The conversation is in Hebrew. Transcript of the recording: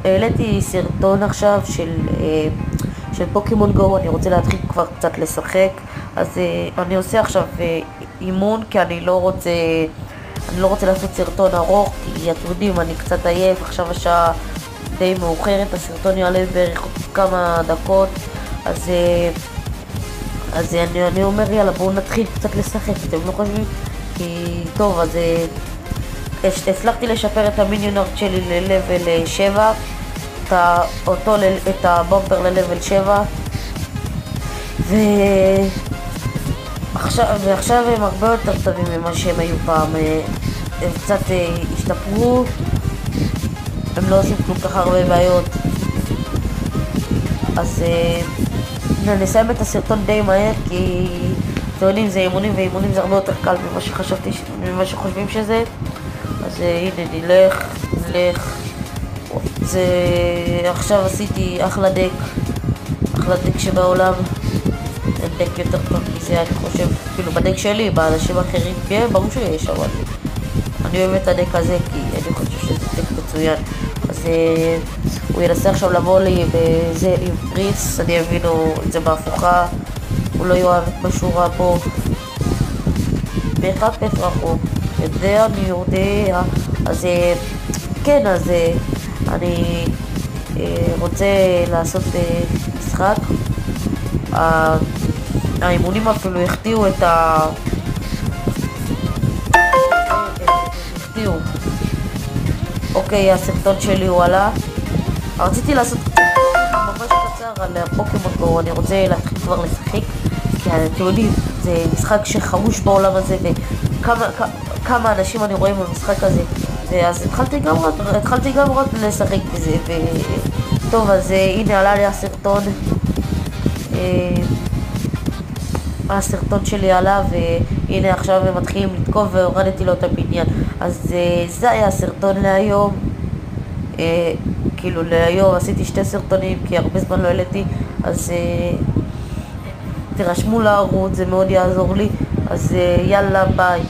העליתי סרטון עכשיו של פוקימון גו. אני רוצה להתחיל כבר קצת לשחק, אז אני עושה עכשיו אימון, כי אני לא רוצה לעשות סרטון ארוך, כי אתם יודעים, אני קצת עייף. עכשיו השעה די מאוחרת, הסרטון יעלה בערך כמה דקות, אז אני אומר יאללה, בואו נתחיל קצת לשחק. אתם לא חושבים? כי טוב, אז הצלחתי לשפר את המיניונארד שלי ללבל 7, את הבומפר ללבל 7, ועכשיו הם הרבה יותר טובים ממה שהם היו פעם. הם קצת השתפרו, הם לא עושים כל כך הרבה בעיות. אז נסיים את הסרטון די מהר, כי אתם יודעים, זה אימונים, ואימונים זה הרבה יותר קל ממה שחושבים שזה. אז הנה, נלך. עכשיו עשיתי אחלה דק שבעולם. אין דק יותר טוב מזה, אני חושב, כאילו בדק שלי, באנשים אחרים, ברור שיש, אבל אני אוהב את הדק הזה, כי אני חושב שזה דק מצוין. אז הוא ינסה עכשיו לבוא לי בזה עם פריס, אני אבין לו את זה בהפוכה, הוא לא יאהב את משורה פה, מחפש רחוק, את זה אני יודע. אז כן, אז אני רוצה לעשות משחק. האימונים אפילו החטיאו את אוקיי, הסרטון שלי הוא עלה. רציתי לעשות ממש קצר על פוקימון גו. אני רוצה להתחיל כבר לשחק, כי אתם יודעים, זה משחק שחרוש בעולם הזה, וכמה אנשים אני רואה במשחק הזה, אז התחלתי גם רק לשחק בזה. טוב, אז הנה עלה לי הסרטון שלי עלה, והנה עכשיו הם מתחילים לתקוף והורדתי לו את הבניין. אז זה היה הסרטון להיום. כאילו להיום עשיתי 2 סרטונים, כי הרבה זמן לא העליתי, אז תירשמו לערוץ, זה מאוד יעזור לי. אז יאללה, ביי.